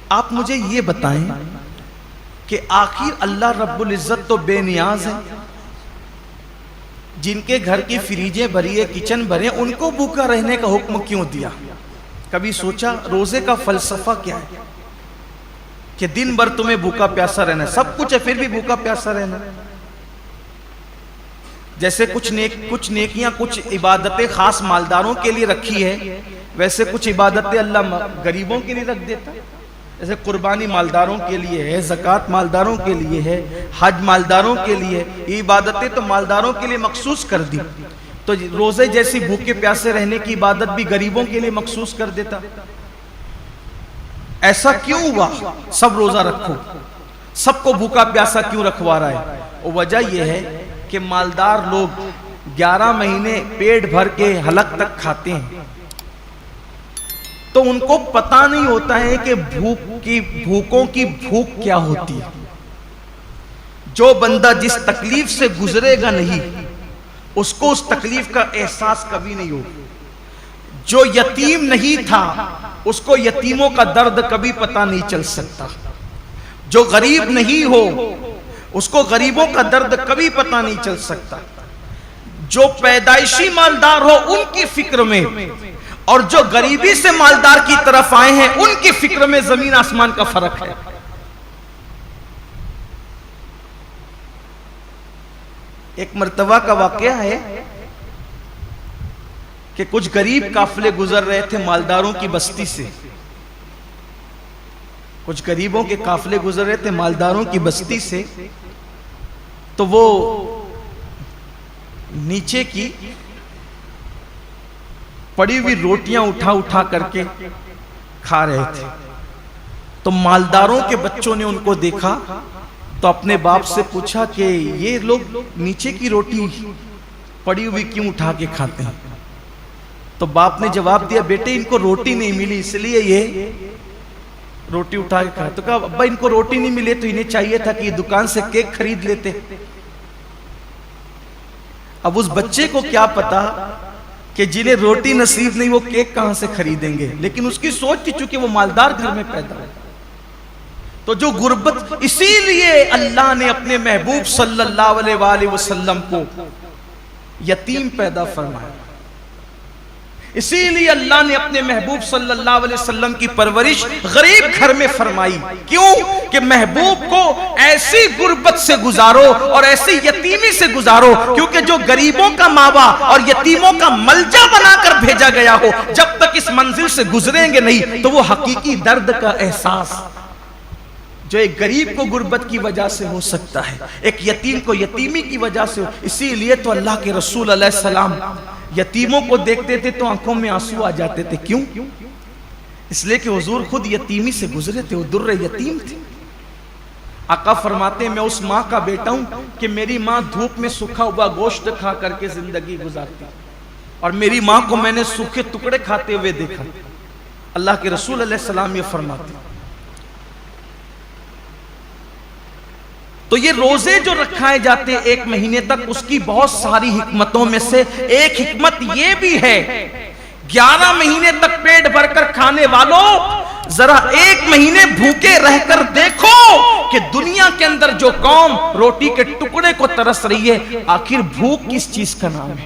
آپ مجھے یہ بتائیں کہ آخر اللہ رب العزت تو بے نیاز ہے، جن کے گھر کی فریجیں بھری ہے، کچن بھرے، ان کو بھوکا رہنے کا حکم کیوں دیا؟ کبھی سوچا روزے کا فلسفہ کیا ہے کہ دن بھر تمہیں بھوکا پیاسا رہنا ہے، سب کچھ ہے پھر بھی بھوکا پیاسا رہنا؟ جیسے کچھ نیکیاں، کچھ عبادتیں خاص مالداروں کے لیے رکھی ہے، ویسے کچھ عبادتیں اللہ غریبوں کے لیے رکھ دیتا ہے۔ جیسے قربانی مالداروں کے لیے ہے، زکوٰۃ مالداروں کے لیے ہے، حج مالداروں کے لیے، یہ عبادتیں تو مالداروں کے لیے مخصوص کر دی، تو روزے جیسی بھوکے پیاسے رہنے کی عبادت بھی غریبوں کے لیے مخصوص کر دیتا۔ ایسا کیوں ہوا؟ سب روزہ رکھو، سب کو بھوکا پیاسا کیوں رکھوا رہا ہے؟ اور وجہ یہ ہے کہ مالدار لوگ 11 مہینے پیٹ بھر کے حلق تک کھاتے ہیں، تو ان کو پتہ نہیں ہوتا ہے کہ بھوکوں کی بھوک کیا ہوتی ہے۔ جو بندہ جس تکلیف سے گزرے گا نہیں، اس کو اس تکلیف کا احساس کبھی نہیں ہوگا۔ جو یتیم نہیں تھا، اس کو یتیموں کا درد کبھی پتہ نہیں چل سکتا۔ جو غریب نہیں ہو، اس کو غریبوں کا درد کبھی پتہ نہیں چل سکتا۔ جو پیدائشی مالدار ہو ان کی فکر میں، اور جو غریبی سے مالدار کی طرف آئے ہیں ان کی فکر میں زمین آسمان کا فرق ہے۔ ایک مرتبہ کا واقعہ ہے کہ کچھ غریب قافلے گزر رہے تھے مالداروں کی بستی سے، کچھ غریبوں کے قافلے گزر رہے تھے مالداروں کی بستی سے، تو وہ نیچے کی پڑی ہوئی روٹیاں اٹھا کر کے کھا رہے تھے۔ تو مالداروں کے بچوں نے ان کو دیکھا تو اپنے باپ سے پوچھا کہ یہ لوگ نیچے کی روٹی پڑی ہوئی کیوں اٹھا کے کھاتے ہیں؟ تو باپ نے جواب دیا، بیٹے ان کو روٹی نہیں ملی اس لیے یہ روٹی اٹھا کے کھاتے۔ تو کہا ابا ان کو روٹی نہیں ملے تو انہیں چاہیے تھا کہ یہ دکان سے کیک خرید لیتے۔ اب اس بچے کو کیا پتا کہ جنہیں روٹی نصیب نہیں وہ کیک کہاں سے خریدیں گے، لیکن اس کی سوچ کی چونکہ وہ مالدار گھر میں پیدا ہے۔ تو جو غربت، اسی لیے اللہ نے اپنے محبوب صلی اللہ علیہ وآلہ وسلم کو یتیم پیدا فرمایا، اسی لیے اللہ نے اپنے محبوب صلی اللہ علیہ وسلم کی پرورش غریب گھر میں فرمائی۔ کیوں؟ کہ محبوب کو ایسی غربت سے گزارو اور ایسی یتیمی سے گزارو، کیونکہ جو غریبوں کا ماوا اور یتیموں کا ملجا بنا کر بھیجا گیا ہو، جب تک اس منزل سے گزریں گے نہیں تو وہ حقیقی درد کا احساس جو ایک غریب کو غربت کی وجہ سے ہو سکتا ہے، ایک یتیم کو یتیمی کی وجہ سے ہو۔ اسی لیے تو اللہ کے رسول علیہ السلام یتیموں کو دیکھتے تھے تو آنکھوں میں آنسو آ جاتے تھے۔ کیوں؟ اس لیے کہ حضور خود یتیمی سے گزرے تھے، وہ در یتیم تھے۔ آقا فرماتے ہیں میں اس ماں کا بیٹا ہوں کہ میری ماں دھوپ میں سکھا ہوا گوشت کھا کر کے زندگی گزارتی، اور میری ماں کو میں نے سوکھے ٹکڑے کھاتے ہوئے دیکھا۔ اللہ کے رسول علیہ السلام یہ فرماتے ہیں۔ تو یہ روزے جو رکھائے جاتے ہیں 1 مہینے تک، اس کی بہت ساری حکمتوں میں سے ایک حکمت یہ بھی ہے، 11 مہینے تک پیٹ بھر کر کھانے والوں ذرا 1 مہینے بھوکے رہ کر دیکھو کہ دنیا کے اندر جو قوم روٹی کے ٹکڑے کو ترس رہی ہے، آخر بھوک کس چیز کا نام ہے؟